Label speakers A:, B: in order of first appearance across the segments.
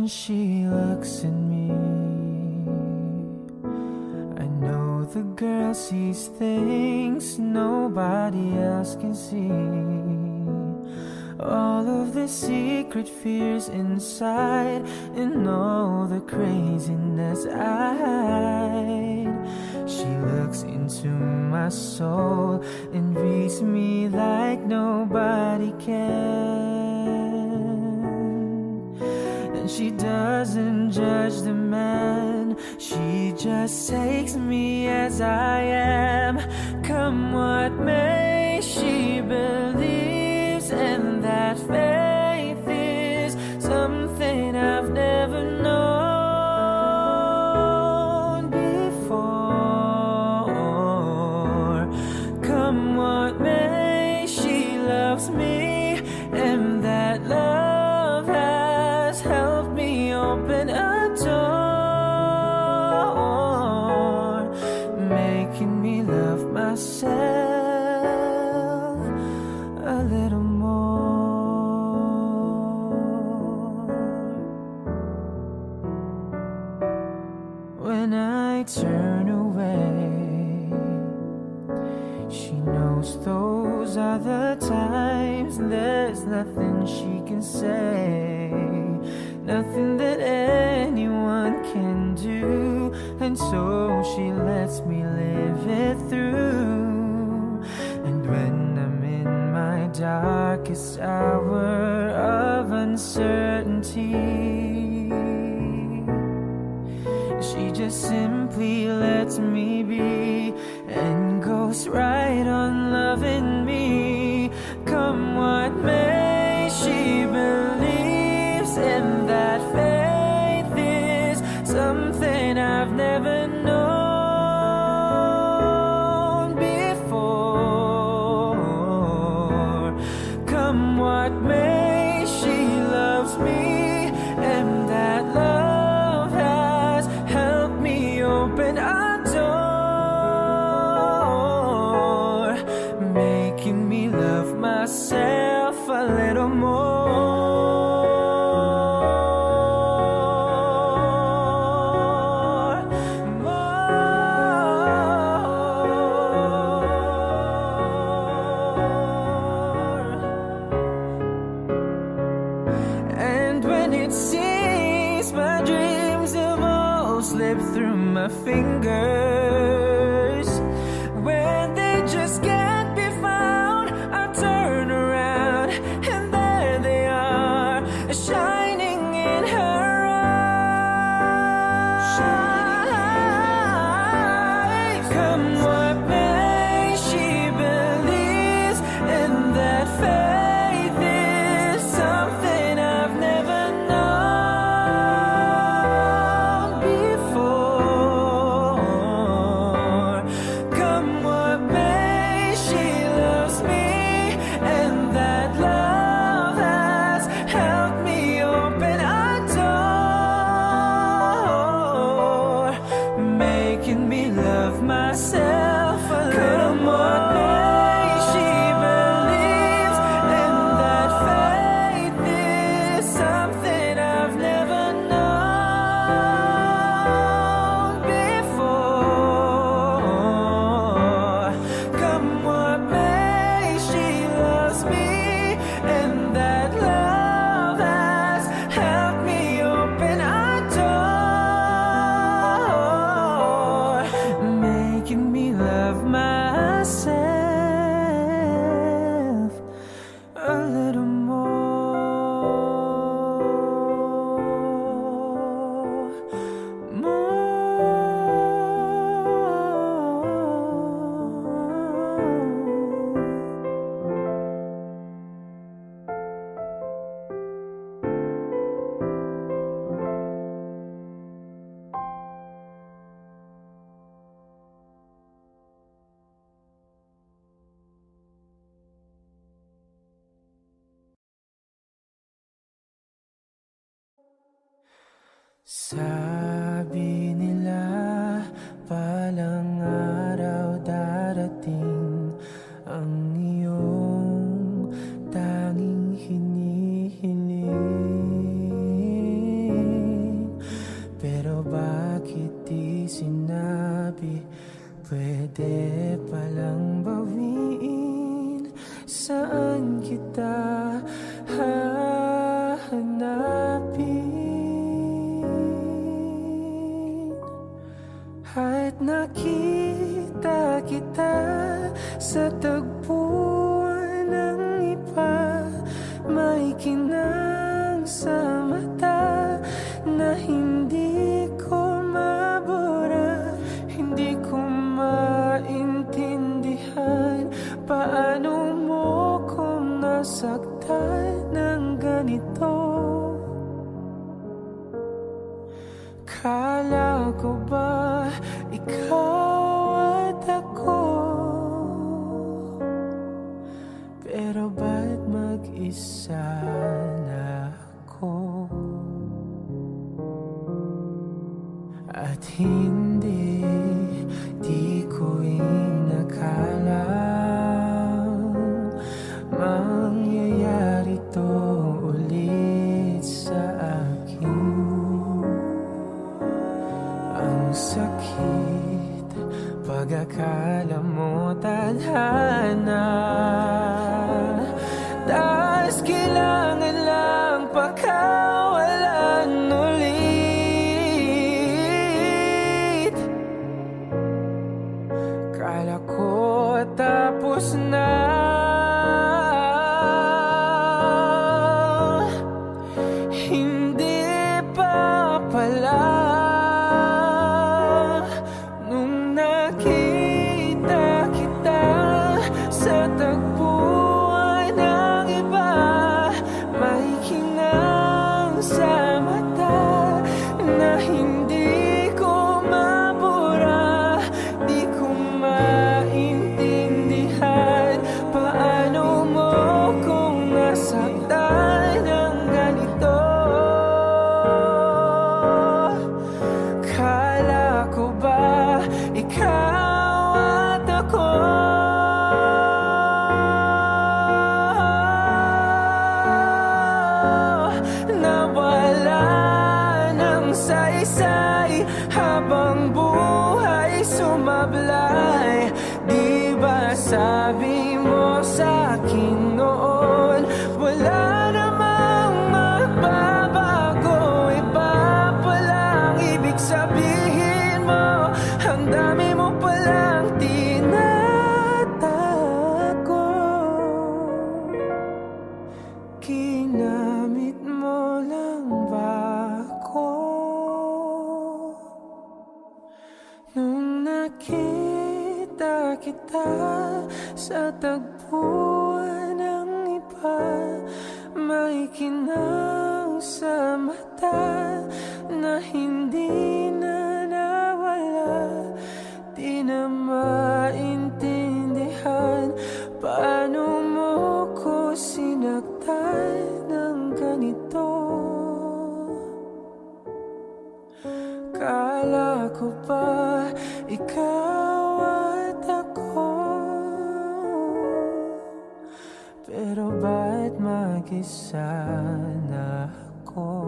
A: she looks at me, I know the girl sees things nobody else can see. All of the secret fears inside and all the craziness I hide. She looks into my soul and reads me like nobody can. And she doesn't judge the man, she just takes me as I am. Come what may, she believes, and that faith is something I've never known before. Come what may, she loves me, and that love has helped me open a door, making me love myself a little more. When I turn away, she knows those are the times. There's nothing she can say, nothing that anyone can do, and so she lets me live it through. And when I'm in my darkest hour of uncertainty, she just simply lets me be and goes right on loving me. Come what may, she believes, and that faith is something I've never known before. Come what may, she loves me, and that love has helped me open a door, making me love myself a little more. And when it seems my dreams have all slipped through my fingers, when they just can't be found, I turn around and there they are, shining in her eyes. Come what may, she believes, and that faith is something I've never known before. Come what may, she loves me, and that love has helped me open a door, making me love myself a little more. She believes, and that faith is something I've never known before. Come what may, she loves me, and that love has helped me open a door, making me love myself a little Sabi nila palang araw darating ang iyong tanging hinihiling. sinabi, pwede palang bawiin. Saan kita hahanapin? At nakita kita sa tagpuan ng iba, may kinang sa mata na hindi ko mabura. Hindi ko maintindihan paano mo ko nasaktan ng ganito. Kala ko ba ikaw at ako, pero ba't mag-isa na ako? At hindi, di ko inakalang mangyayari to ulit sa akin. Ang sakit pag akala mo tadhana, tas kailangan lang pakawalan ulit. Kala ko tapos na, hindi pa pala. Nung nakita kita sa tagpuan ng iba, may kinang sa mata na hindi ko mabura. Di ko maintindihan paano mo kung nasaktan ng ganito. Kala ko ba ikaw at ako, nawala ng saysay habang buhay sumablay. Di ba sabi mo sa'kin noon, wala namang magbabago, iba palang ibig sabihin mo. Ang dami mo palang tinatago, ginamit mo lang ba ako? Nung nakita kita sa tagpuan ng iba, may kinang sa mata na hindi na nawala. Di na maintindihan paano mo ko sinaktan ng ganito. Kala ko ba ikaw at ako, pero ba't mag-isa na ako?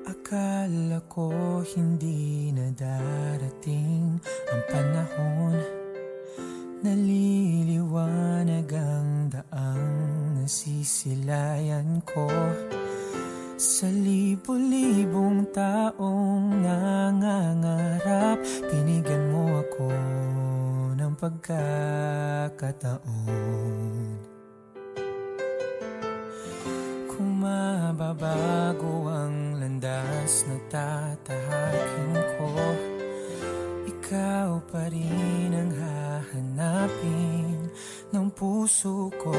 A: Akala ko hindi na darating ang panahon, naliliwanag ang daang nasisilayan ko. Sa libo-libong taong nangangarap, binigyan mo ako ng pagkakataon. Kung mababago ang landas na tatahakin ko, ikaw pa rin ang hahanapin ng puso ko.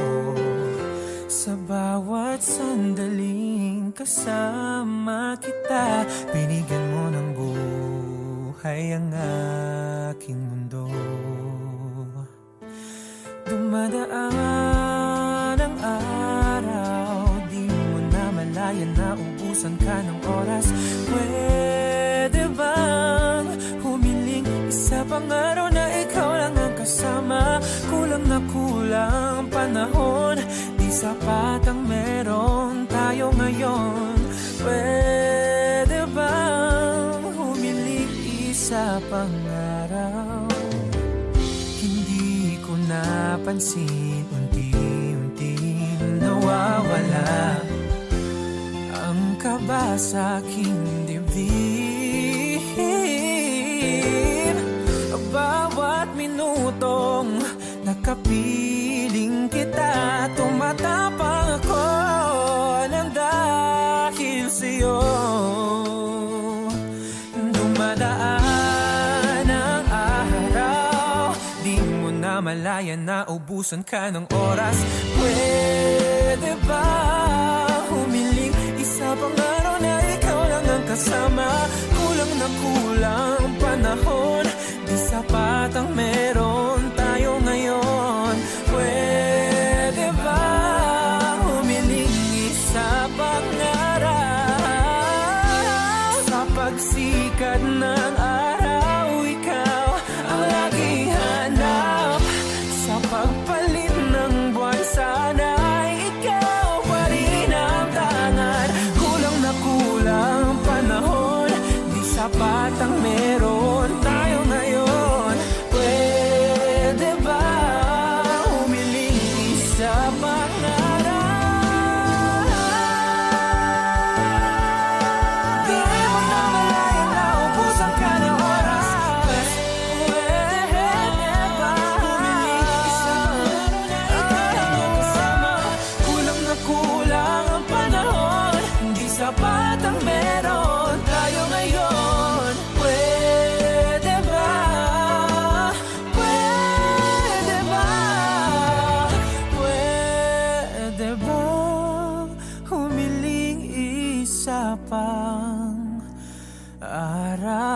A: Sa bawat sandaling kasama kita, binigyan mo ng buhay buhay ang aking mundo. Dumadaan ang araw, di mo na malayan na ubusan ka ng oras. Pwede bang humiling isa pang araw na ikaw lang ang kasama? Kulang na kulang ang panahon, di sapat ang meron tayo ngayon. Pwede bang humiling isa pang araw? Hindi ko napansin, unti-unti nawawala ang kaba sa aking dibdib. Bawat minutong nakapiling kita, tumatapang ako ng dahil sa'yo. Dumadaan ang araw, di mo na malayan na ubusan ka ng oras. Pwede ba humiling isa pang araw na ikaw lang ang kasama? Kulang na kulang ang panahon, di sapat ang meron tayo ngayon. Pwede ba humiling isa pang araw? Sa pagsikat ng araw, ikaw ang laging hanap. Sa pagpalit ng buwan, sana'y ikaw pa rin ang tangan. Kulang na kulang ang panahon, di sapat ang meron tayo ngayon. Pwede ba humiling isa pang araw? Di mo na malayan na ubusan ka ng oras. Pwede ba humiling isa pang araw na ikaw lang ang kasama? Kulang na kulang ang panahon, di sapat ang meron tayo ngayon. Pwede ba? Pwede ba? Pwede ba humiling isa pang araw?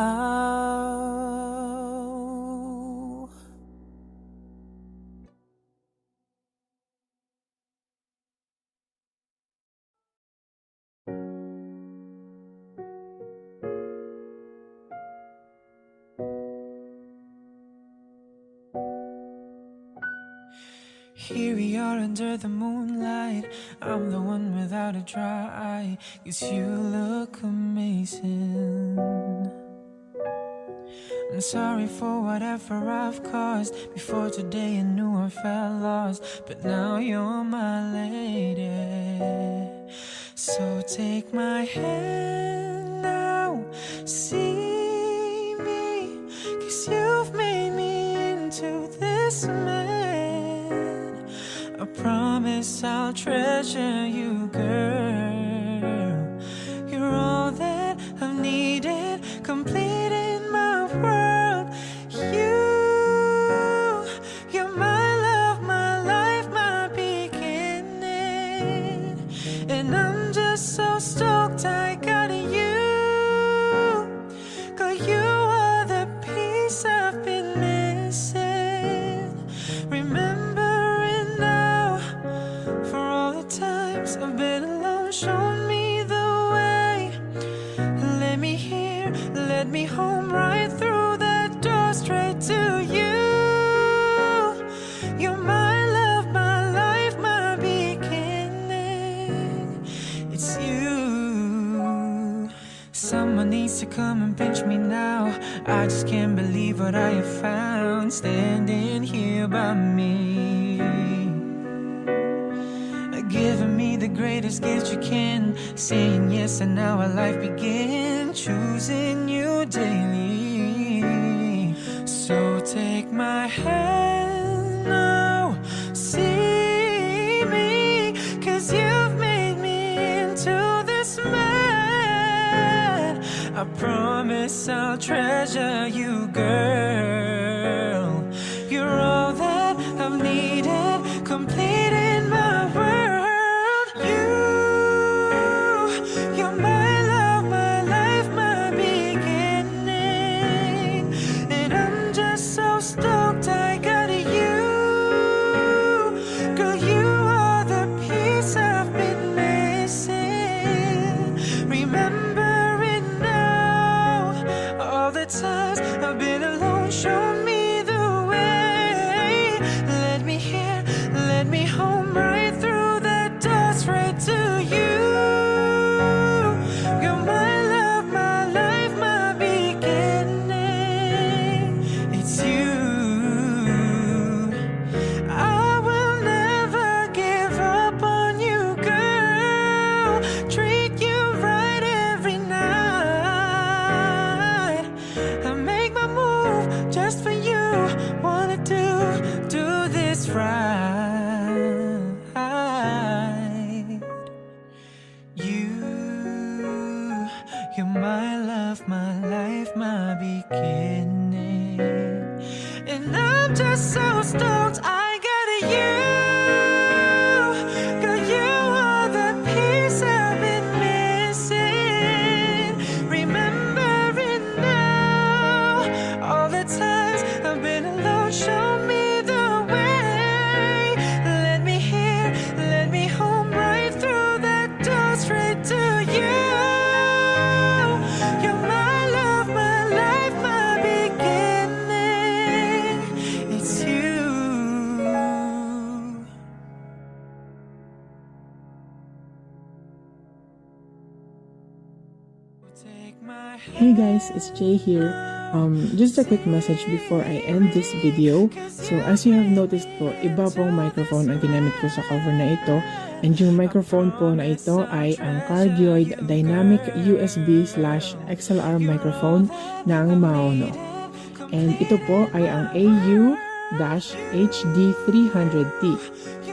A: Here we are under the moonlight, I'm the one without a dry eye, 'cause you look amazing. I'm sorry for whatever I've caused. Before today I knew I felt lost, but now you're my lady. So take my hand now, see me, 'cause you've made me into this man. I promise I'll treasure you, girl. You're all that I've needed, complete in my world. You're my love, my life, my beginning. And I'm just so stoked I got you. 'Cause you are the piece I've been missing. Remembering now, for all the times I've been alone, show me the way. Let me hear, let me home, right through that door, straight to you. You're my love, my life, my beginning. It's you. Someone needs to come and pinch me now. I just can't believe what I have found, standing here by me, giving me the greatest gift you can, saying yes and now our life begin, choosing you daily. So take my hand now, see me, 'cause you've made me into this man. I promise I'll treasure you, girl. You're all that I've needed, complete in my world. You're my love, my life, my beginning. show me the way. Let me hear, let me home right through the door straight to you. You're my love, my life, my beginning. It's you. I will never give up on you, girl. Treat you right every night. I make my move just for you. Wanna do this right. You're my love, my life, my beginning. And I'm just so stoked I got you. Got you all the peace I've been missing. Remembering now all the times I've been alone. Show me the way. Let me hear, let me home right through that door straight to you. You're my love, my life, my beginning. It's you. Take my
B: Hey guys, it's Jay here. Just a quick message before I end this video. So as you have noticed po, iba pong microphone ang ginamit ko sa cover na ito. And yung microphone po na ito ay ang Cardioid Dynamic USB/XLR microphone ng Maono. And ito po ay ang AU-HD300T.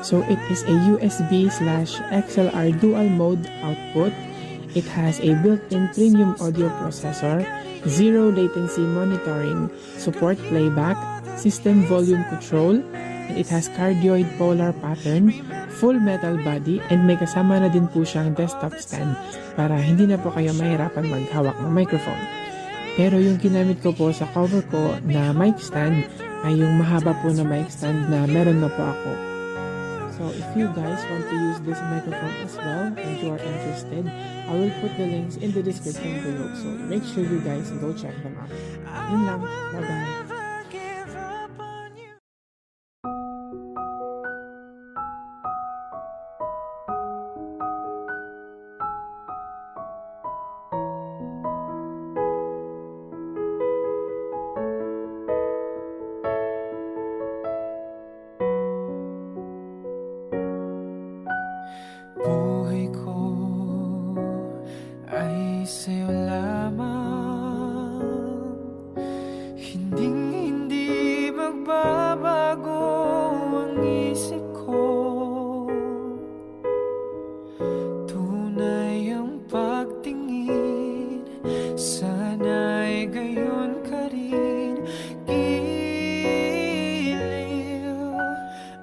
B: So it is a USB/XLR dual mode output. It has a built-in premium audio processor, zero latency monitoring, support playback, system volume control, and it has cardioid polar pattern, full metal body, and may kasama na din po siyang desktop stand para hindi na po kayo mahirapan maghawak ng microphone. Pero yung ginamit ko po sa cover ko na mic stand ay yung mahaba po na mic stand na meron na po ako. So if you guys want to use this microphone as well and you are interested, I will put the links in the description below. So make sure you guys go check them out. Yun lang. Bye-bye.
A: Buhay ko ay sa'yo lamang. Hinding-hindi magbabago ang isip ko. Tunay ang pagtingin, sana'y gayon ka rin. Giliw.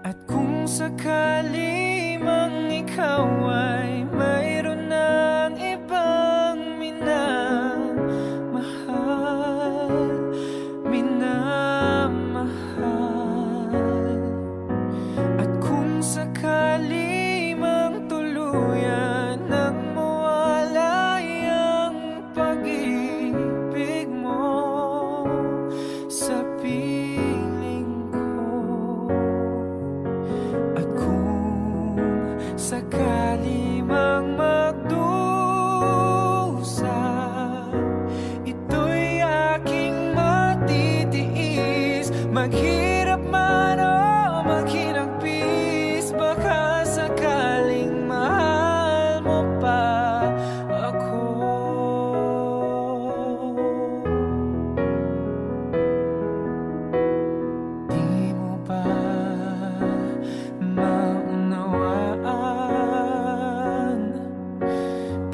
A: At kung sakali ikaw ay mayroon ng ibang minamahal. At kung sakali mang tuluyan nang mawalay ang pag-ibig mo sa piling ko. At kung sakali mang magdusa, ito'y aking matitiis. Maghirap man o maghinagpis, baka sakaling mahal mo pa ako. Di mo ba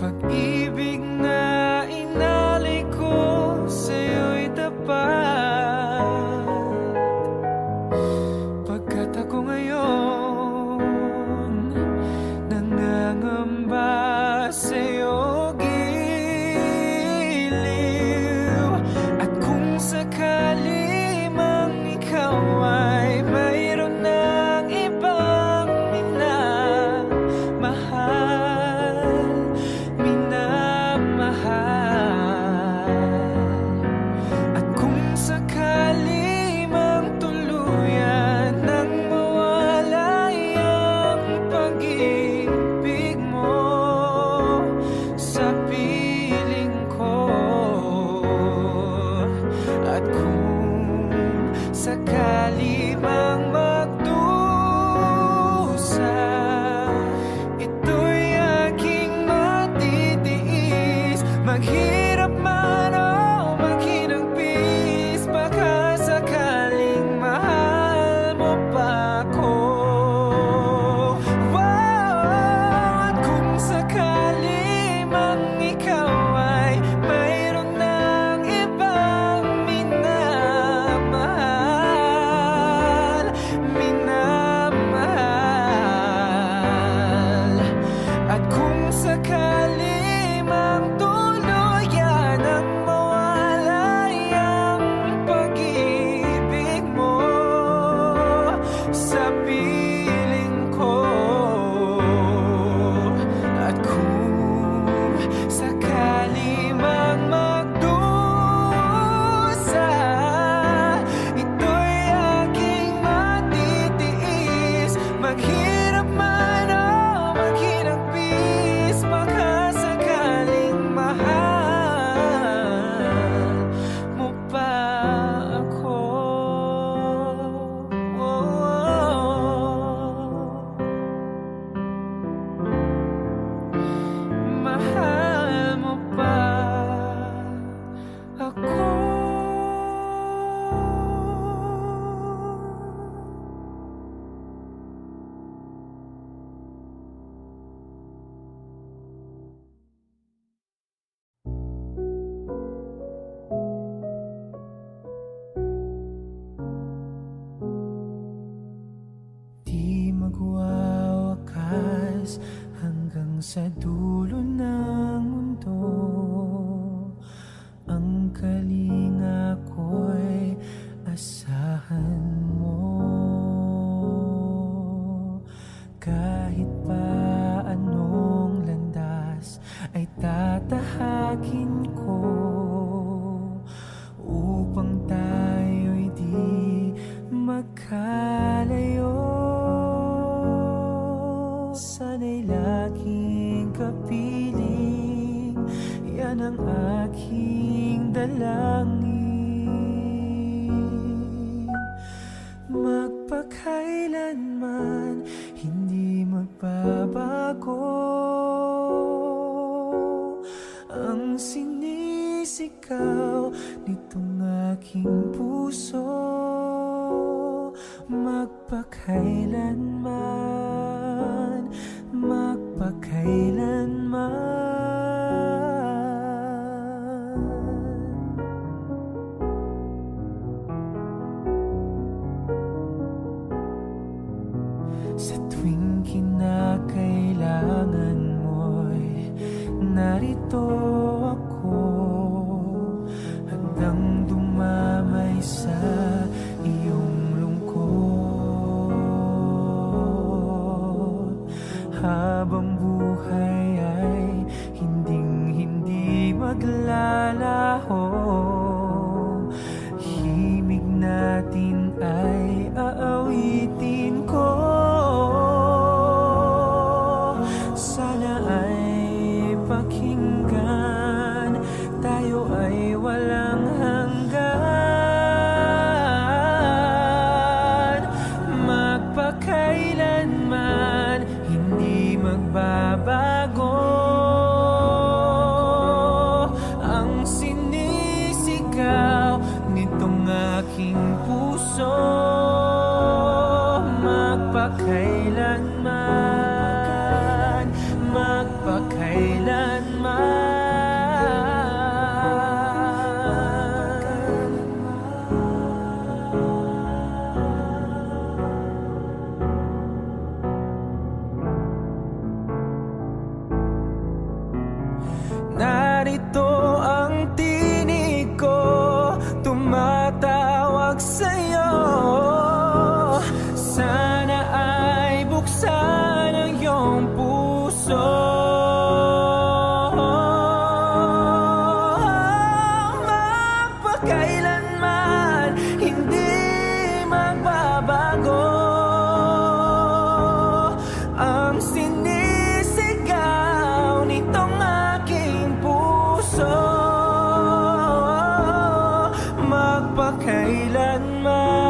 A: pag-ibig na inalay ko sa'yo'y tapat? sakali mang magdusa, ito'y aking matitiis. Maghirap man o maghinagpis, baka sakaling mahal mo pa ako. At kung sakali mang ikaw ay mayroon ng ibang minamahal, at kung sakali mang tuluyan ang mawalay ang pag-ibig mo sa piling ko, at kung sakali mang magdusa, ito'y aking matitiis. Maghirap man o maghinagpis, baka sakaling mahal mo pa ako. Mahal mo pa ako. Di magwawakas hanggang sa dulo ng mundo, ang kalinga ko'y asahan mo. Kahit pa anong landas ay tatahakin ko, upang tayo'y di magkalayo. Sana'y laging kapiling, yan ang aking dalangin. Magpakailanman hindi magbabago ang sinisigaw nitong aking puso. Magpakailanman, magpakailanman. Sa tuwing kinakailangan mo'y narito ako, handang dumamay sa iyong lungkot. Habang buhay ay hinding-hindi maglalaho, himig natin ay aawitin ko. Sana ay pakinggan, tayo ay walang hanggan. Magpakailanman hindi magbabago ang sinisigaw nitong aking puso. Magpakailanman, narito ang tinig ko, tumatawag sa'yo. Sana ay buksan ang iyong puso. Magpakailanman hindi magbabago ang sinisigaw nitong aking puso. Magpakailanman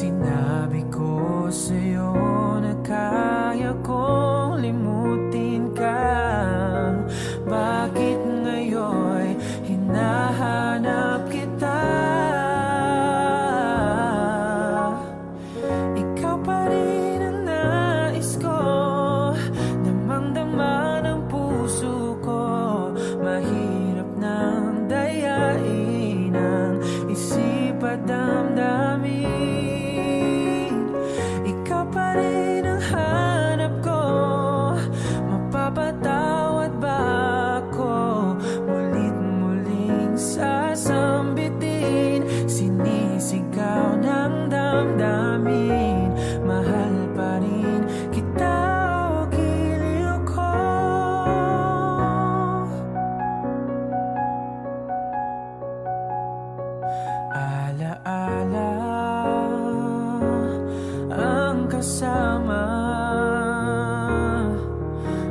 A: Sinabi ko sa'yo na kaya kong limutin ka. Bakit ngayon hinahanap kita? Ikaw pa rin ang nais ko, damang-dama ng puso ko. Mahirap nang dayain ang isip at damdamin. Ikaw pa rin ang hanap ko, mapapatawad ba ako? Mulit-muling sasambitin, sinisigaw ng damdamin. Mahal pa rin kita o giliw ko. Alaala ang kasama,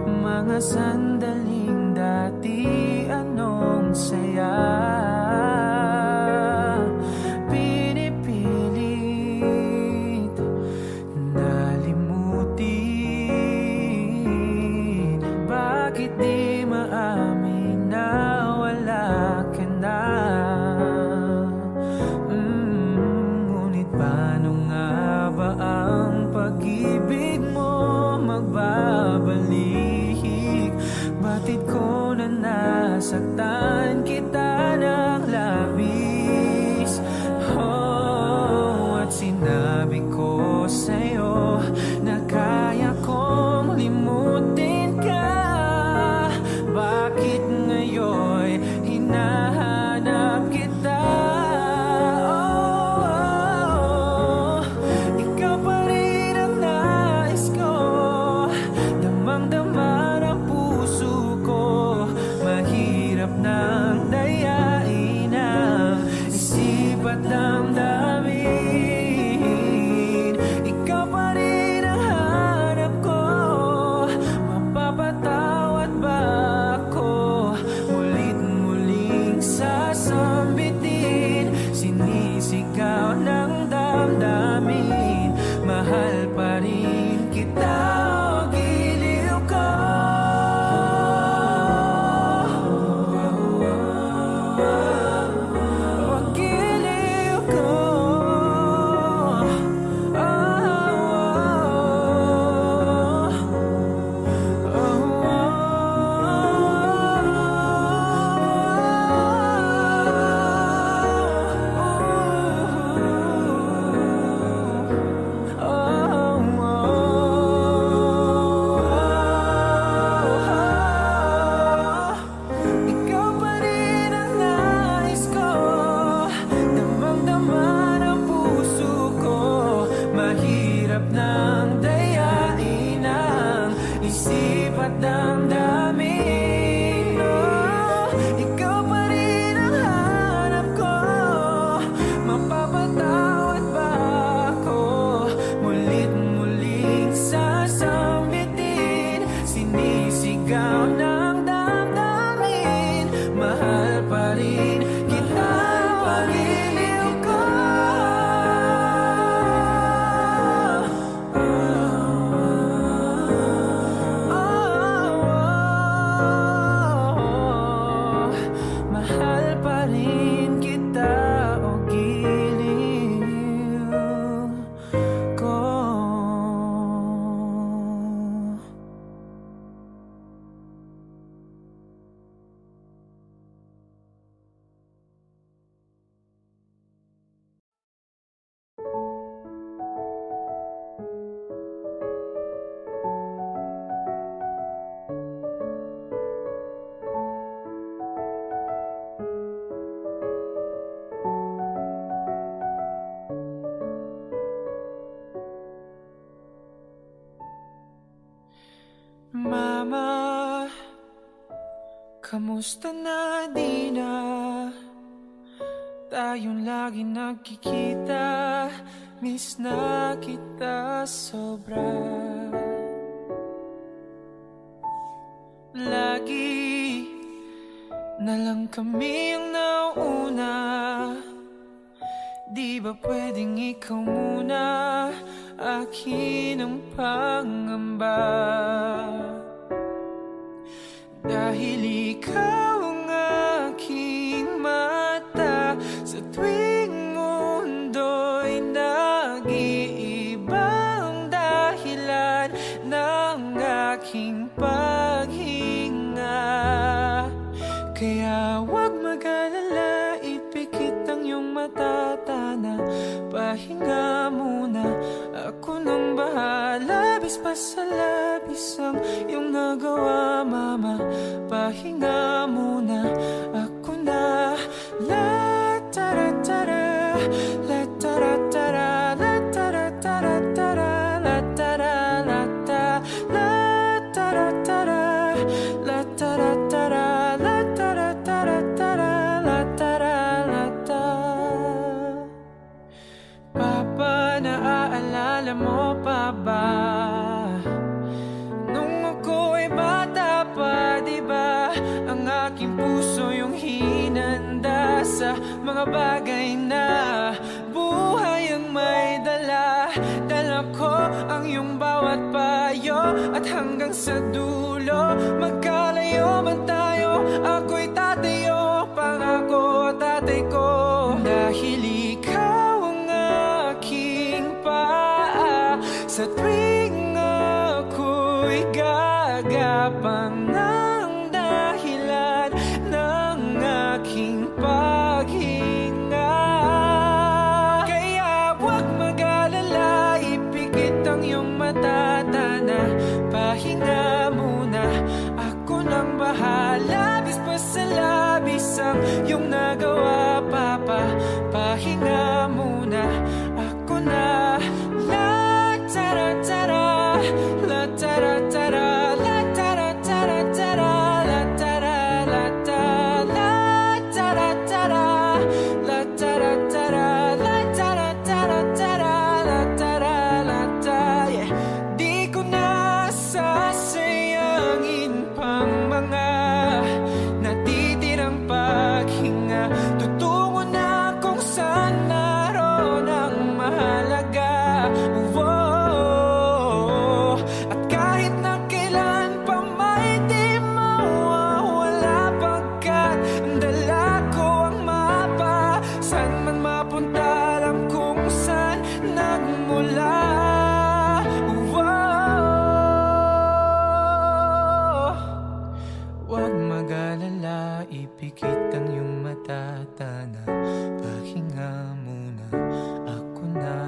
A: mga sandaling dati anong saya. Pinipilit na limutin. Bakit di maamin na wala ka na? Ngunit paano nga ba ang pag-ibig mo magbabalik? Batid ko na nasaktan kita ng labis. Oh, at sinabi ko sa'yo na kaya kong limutin ka. Bakit ngayon hinahanap kita? Ikaw pa rin ang nais ko, damang-dama ng puso ko. Mahirap nang dayain ang isip at damdamin. Ikaw pa rin ang hanap ko, mapapatawad ba ako? Mulit-muling sasambitin, sinisigaw ng damdamin. Mahal pa rin kita o giliw ko. O giliw ko. Ikaw pa rin ang nais ko, damang-dama ng puso ko. Mahirap nang dayain ang isip at damdamin. Oh, ikaw pa rin ang hanap ko, mapapatawad ba ako? Mulit-muling sasambitin, sinisigaw ng damdamin. Mahal pa rin kita, pag-iliw ko. Mahal pa rin kita o giliw ko. Mama, kamusta na di na tayong lagi nagkikita? Miss na kita sobra. Lagi na lang kami ang nauna, Di ba pwedeng ikaw muna, akin ang pangamba? Dahil ikaw ang aking mata, sa tuwing mundo'y nag-iibang dahilan ng aking paghinga. Kaya huwag mag-alala, ipikit ang iyong mata, tana, pahinga muna. Ako nang bahala, bis pa sa labis ang iyong nagawa, mama. Pahinga muna, ako na. La tara tara, la tara tara, la tara tara tara, la tara la ta, la tara tara, la tara tara, la tara tara tara, la tara la ta. Papa, naaalala mo pa ba? Nung ako'y bata pa, di ba? Ang aking puso yung hinanda sa mga bagay na buhay ang may dala. Dala ko ang iyong bawat payo, at hanggang sa dulo, magkalayo man tayo, ako'y tatayo, pangako tatay ko. Dahil ikaw ang aking paa, sa tuwing ako'y gagapang ng dahilan ng aking paghinga. Kaya huwag mag-alala, ipikit ang iyong mata, tana, pahinga muna. Ako nang bahala, bis pa sa labis ang iyong nagawa, papa. Pahinga muna, ako na. La tara tara, la tara tara, la tara tara tara, la tara la ta, la tara tara, la tara tara, la tara tara tara, la tara la ta. Yeah. Di ko na sasayangin pang mga natitirang paghinga. Tutungo na kung saan naroon ang mahalaga. Whoa. At kahit na kailan pa may di mawawala, pagkat ang dala ko ang mapa. Saan man mapunta, alam kung saan nagmula. Whoa. Huwag mag-alala, ipikit ang iyong mata, tana, pahinga muna, ako na.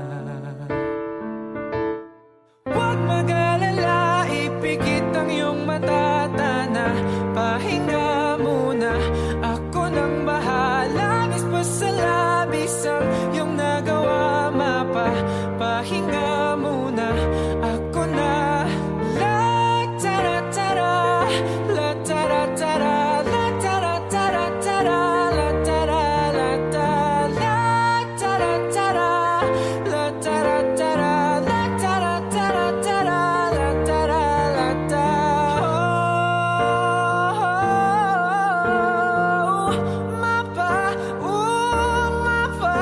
A: Huwag mag-alala, ipikit ang iyong mata, tana, pahinga muna. Ako nang bahala, bis pa sa labis ang iyong nagawa, mapa. Pahinga muna, ako na. La tara tara, la tara tara, la tara tara tara, la tara la ta, la tara tara, la tara tara, la tara tara tara, la tara la ta. Oh, mapa, mapa.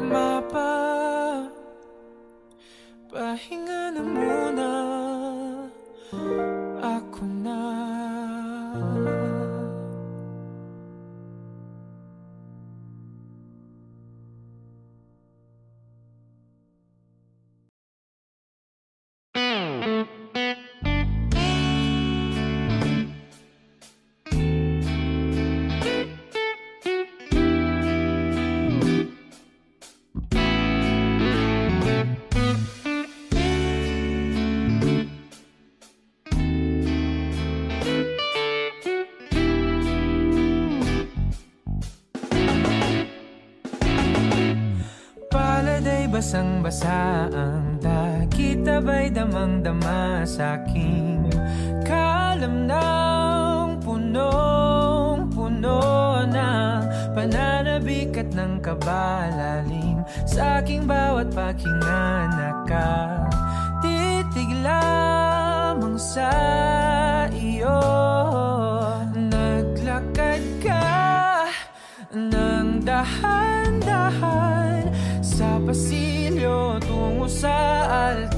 A: Mapa, pahinga na muna, ako na. Paladay basang-basa ang dagit, abay damang-dama sa'king kalamnang punong-puno ng pananabik at ng kabalalim. Sa aking bawat paghinga nakatitig lamang sa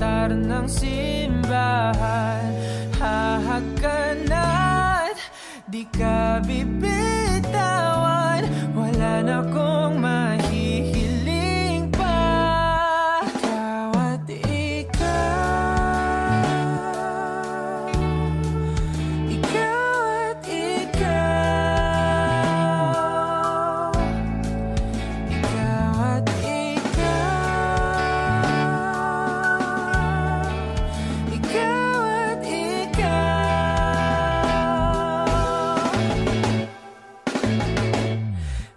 A: altar ng simbahan. Hahagkanat, di ka bibitawan. Wala na kong mahihiling pa. Ikaw at ikaw, ikaw at ikaw, ikaw at ikaw, ikaw at ikaw.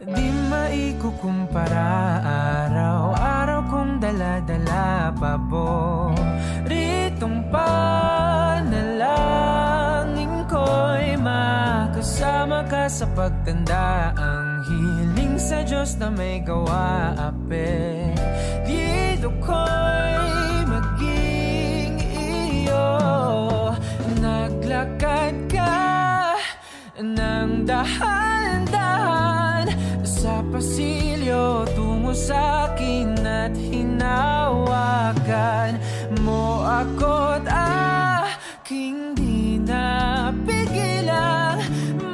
A: Di maikukumpara, araw-araw kong dala-dala paboritong panalangin ko'y makasama ka sa pagtanda. Ang hiling sa Diyos na may gawa, apelyido ko'y maging iyo. Naglakad ka ng dahan-dahan sa pasilyo tungo sa akin at hinawakan mo ako't aking di napigilang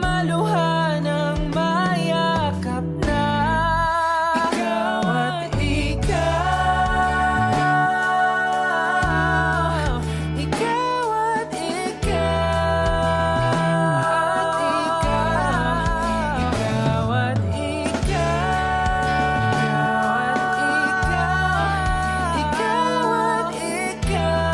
A: maluha ng mayakap na. Ikaw at ikaw, ikaw at ikaw, ikaw at ikaw, ikaw at ikaw.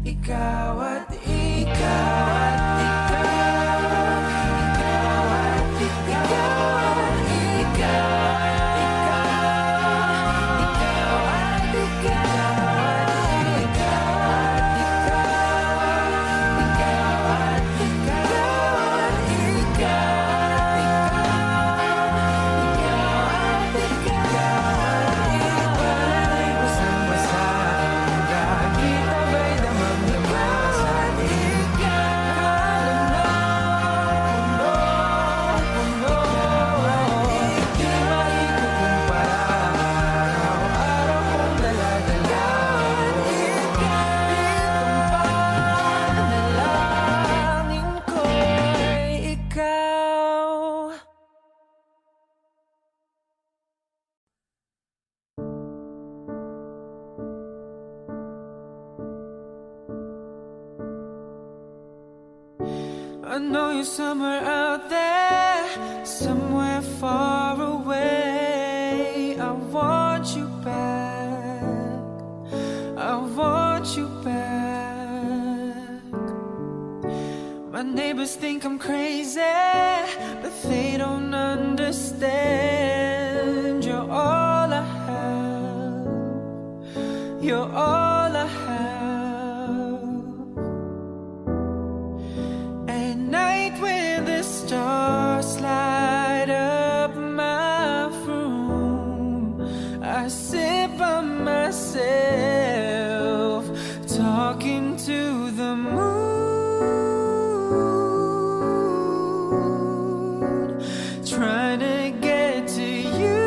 A: Ikaw at ikaw, ikaw at ikaw, ikaw at ikaw, ikaw at ikaw, ikaw at ikaw. Pala'y basang-basa ang dagit, abay damang-dama sa puno-puno. Di maikukumpara, araw-araw kong dala-dala panalangin ko'y ikaw. I know you're somewhere out there, somewhere far away. I want you back, I want you back. My neighbors think I'm crazy, but they don't understand. You're all I have, you're all I have. At night when the stars light up my room, I sit by myself talking to the moon, trying to get to you.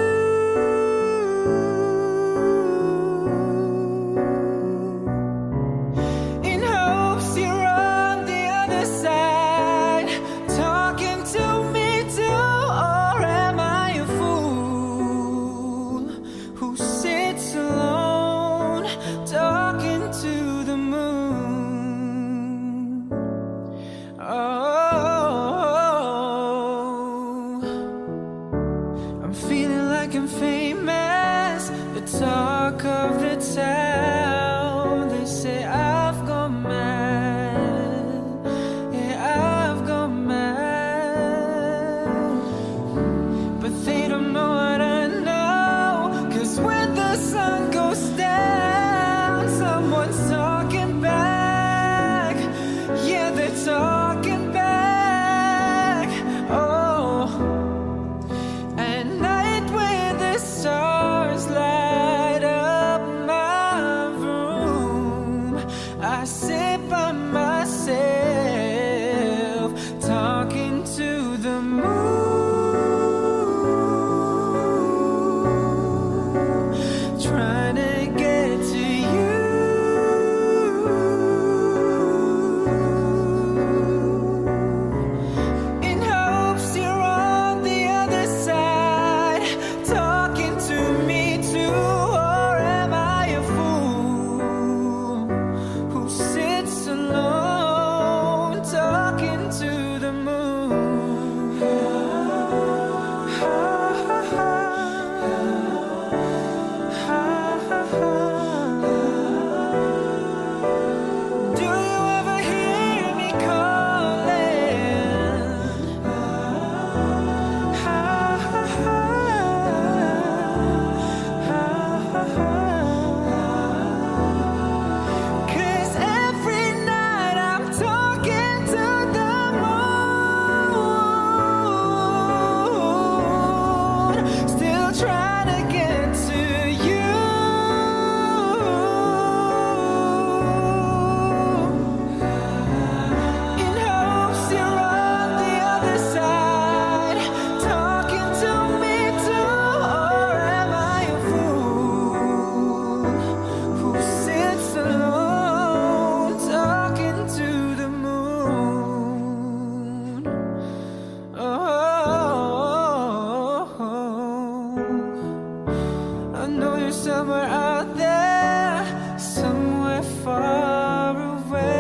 A: far away.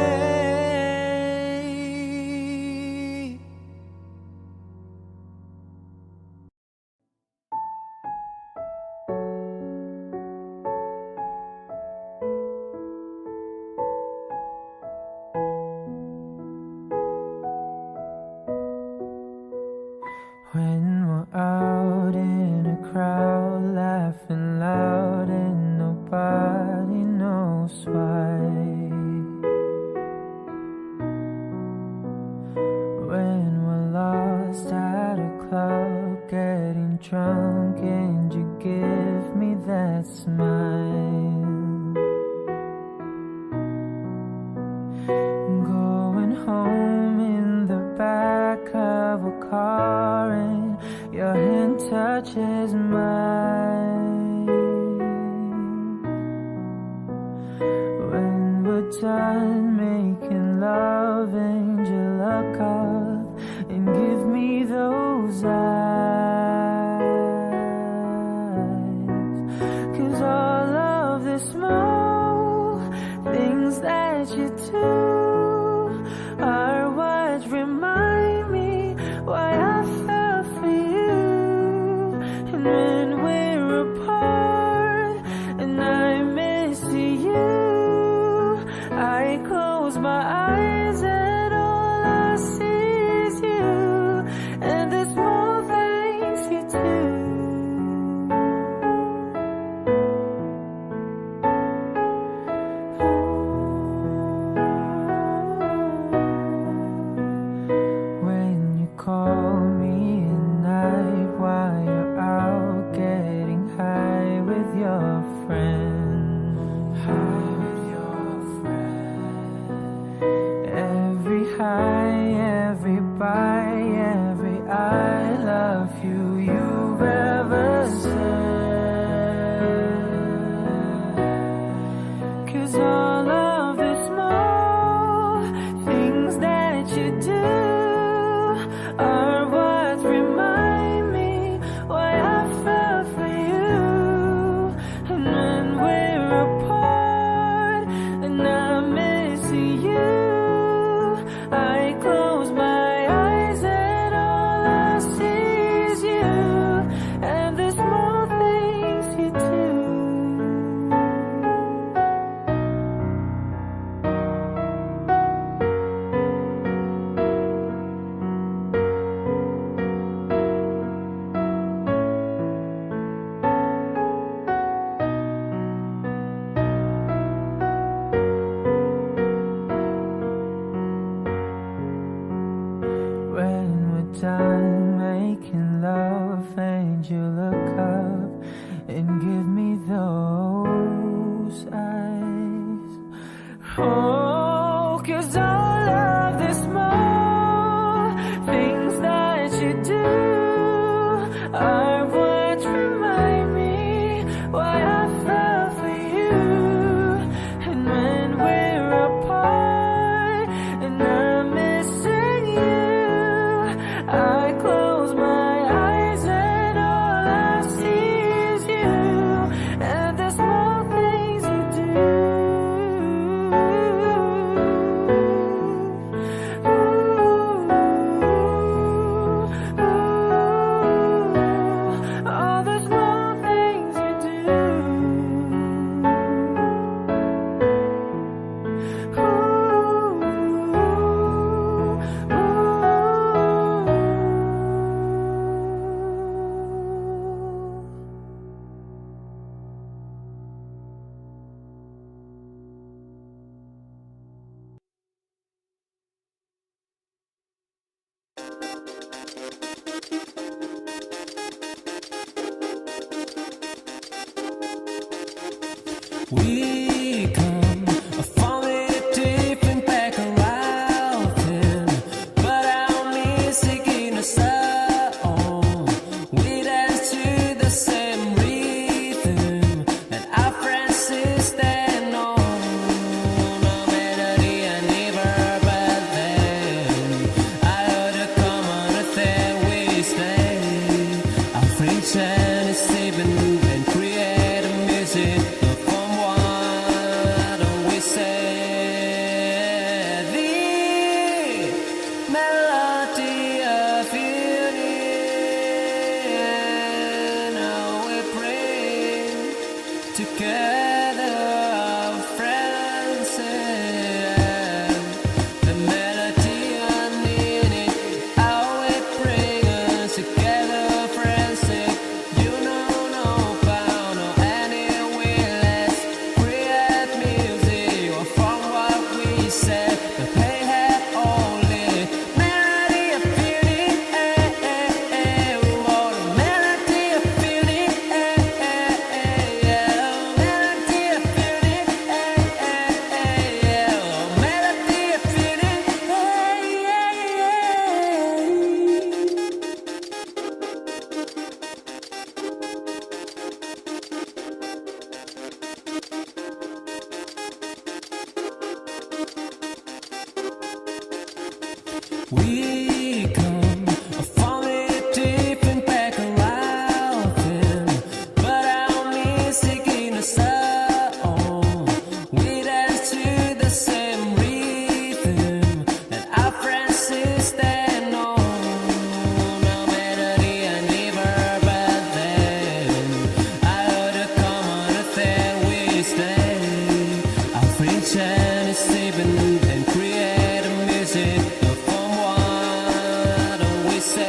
A: When we're out in a crowd, laughing loud and nobody knows why. When we're lost at a club, getting drunk and you give me that smile. Going home in the back of a car and your hand touches mine. When we're done making love and you look up and give me those eyes. 'Cause all of the small things that you do are what remind me why I fell for you. And when we're apart and I miss you, I close my eyes and all I see is you and the small things you do. When you call me at night while you're out getting high with your friend. High with your friend. Every high, every bye, every I love you you've ever said. 'Cause all of the small things that you do are what remind me why I fell for you. And when we're apart and I'm missing you, I close my eyes and all I see is you and the small things you do. When we're done making love and you look up and give me those eyes. Oh, 'cause all of the small things that you do are what remind me why I fell for you. And when we're apart and I'm missing you, I close my eyes and all I see is you and the small things you do. All the small things you do. We come from a different background, but our music in a song. We dance to the same rhythm, and our friends stand on a melody I never but then. I heard a common thing we stay. Our friendship is steeping and create a music from one. We come falling deep and back around him, but our music in the soul. We dance to the same rhythm that our friends stand on. No melody I never but then I heard a common thing we stay. Our friendship is sleeping and create a music from what we say.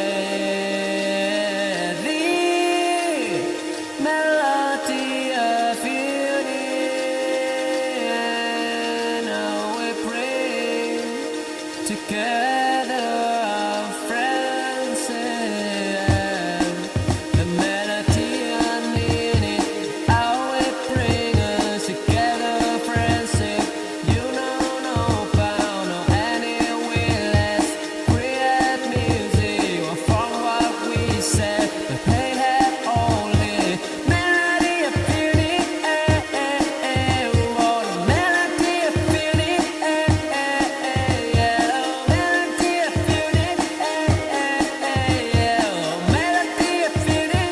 A: The melody of unity, and now we pray together, our friends. The melody and meaning, how we bring us together, friends. You know, no bound, no any willingness. Create music from what we said. The pain had only melody of beauty. Oh, the melody of beauty. Yeah, the melody of beauty. Yeah, the melody of beauty.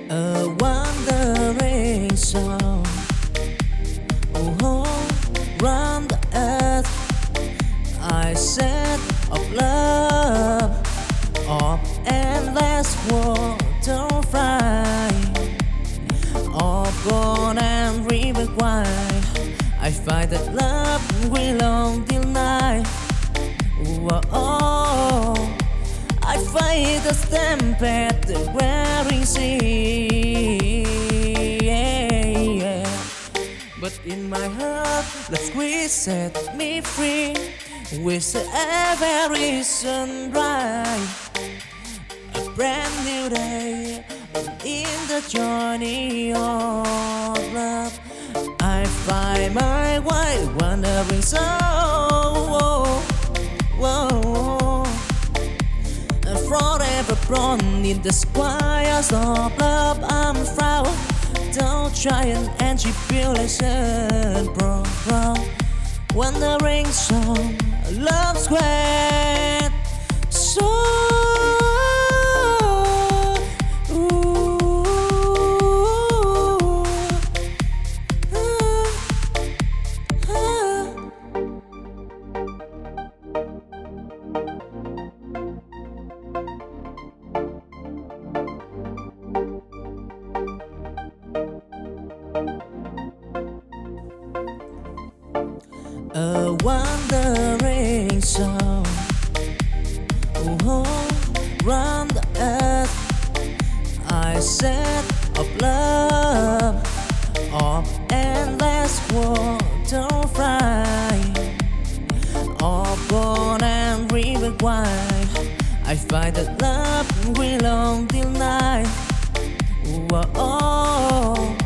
A: A wandering song, oh, round the earth. I said of love, of endless water flight, of gold and river wide. I find that love will on till night. Oh, I fight the stampede, the wearing sea. But in my heart, love squeeze set me free. With every sunrise, a brand new day, and in the journey of love, I find my way wandering soul. Forever born in the squires of love, I'm proud. Don't try an anti-tribulation, bro. wandering song, love's great song. A wandering song, oh, round the earth. I said of love, of endless water fry, of born and river wide. I find that love will long till night. Oh,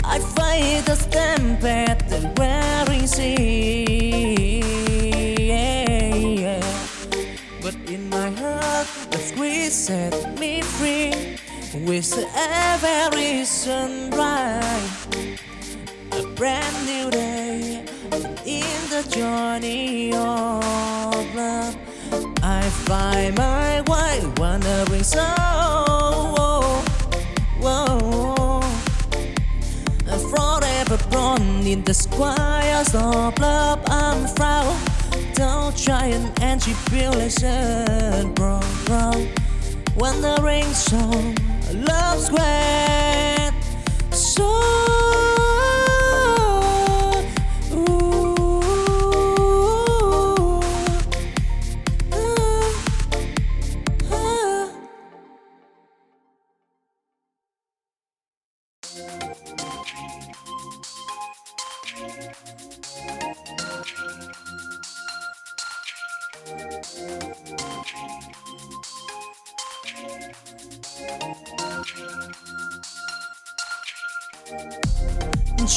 A: I fight the tempest that wearing sea. But in my heart, the squeeze set me free. With every sunrise, a brand new day in the journey of love. I find my way wandering soul. Whoa, forever born in the squires of love. I'm proud, don't try and tribulation, bro. Wandering song, love's great song.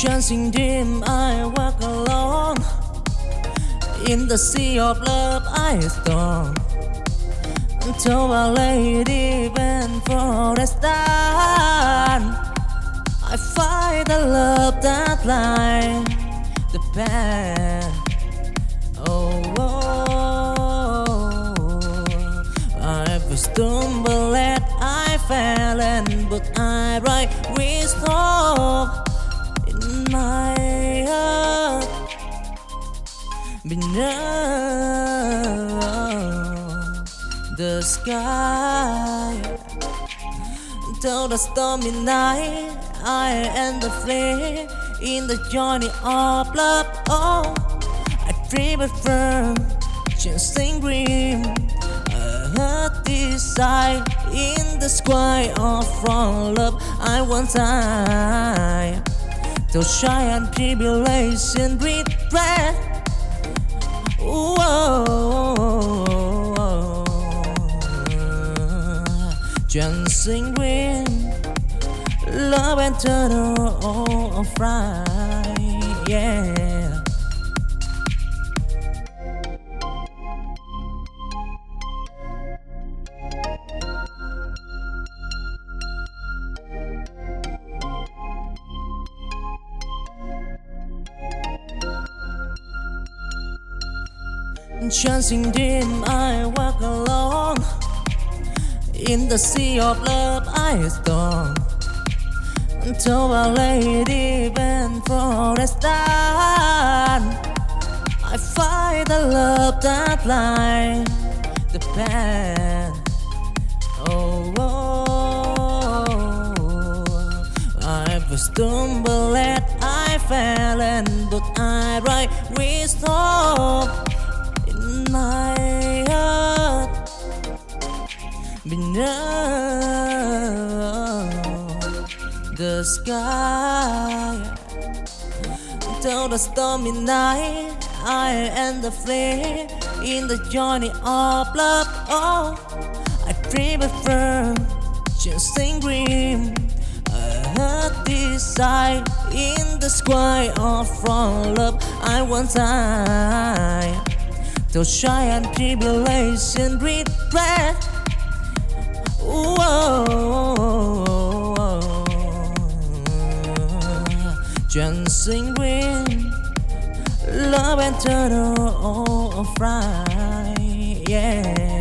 A: Chancing dim, I walk alone. In the sea of love, I storm. Until Our Lady bend for a stand. I find the love that lies the path. I've stumbled and I fell, and but I write wisdom in my heart beneath the sky. Till the stormy night, I and the flame in the journey of love. Oh, I dream it firm, chasing dream. I heard desire in the sky of from love. I want time to shine and tribulation regret. Dancing green, love and turtle of fry, yeah. Chancing dim, I walk alone. In the sea of love, I storm. Until Our Lady bend for a stand. I find the love that lies the path. I've stumbled and I fell, and but I write wisdom in my heart beneath the sky. Till the stormy night, I and the flame in the journey of love. Oh, I dream it firm, chasing dream. I heard desire in the sky of from love. I want time to shine and tribulation regret. Dancing green,
C: love and turn on fry, yeah.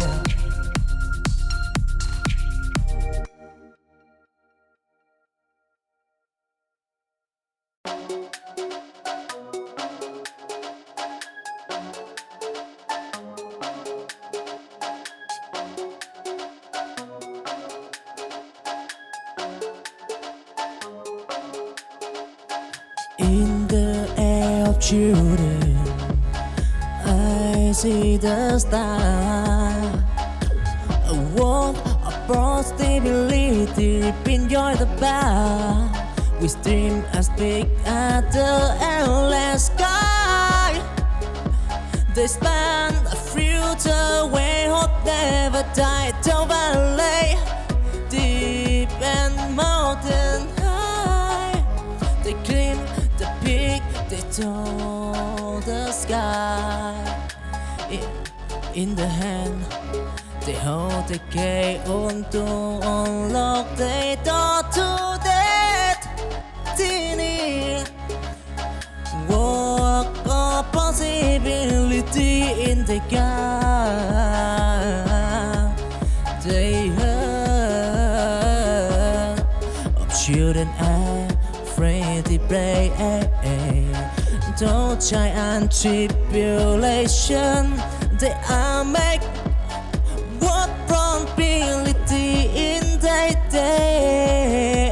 C: In the air of children, I see the star. A world of possibility, enjoy the bar. We dream as big as the endless sky. They span a future where hope never died. Down valley, deep and mountain high. They climb the peak, they touch the sky. In the hand, they hold the key on to unlock the door to destiny. Walk of possibility in the gap. They heard of children afraid to play. Don't giant tribulation. They are make what probability in their day.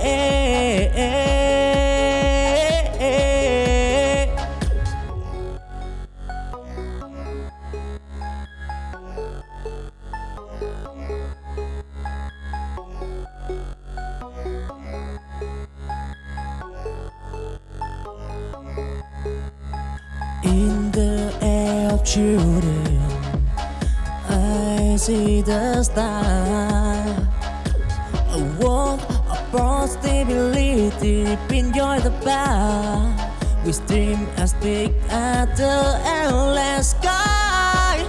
C: In the air of children, I see the star. A world of possibility, enjoy the bar. We dream as big as the endless sky.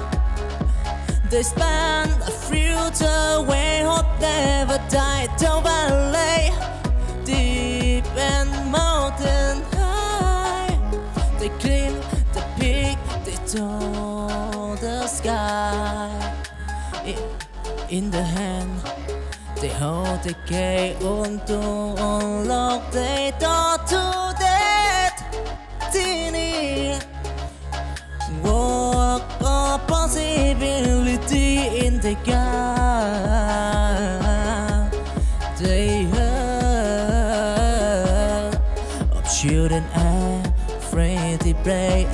C: They span a future where hope never died. Down valley, deep and mountain high. They climb the peak, they touch the sky. In the hand, they hold the key on to unlock the door to destiny. Walk of possibility in the gap. They heard of children afraid to play.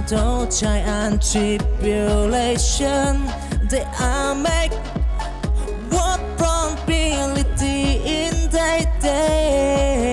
C: Don't giant tribulation. They are make what probability in their day.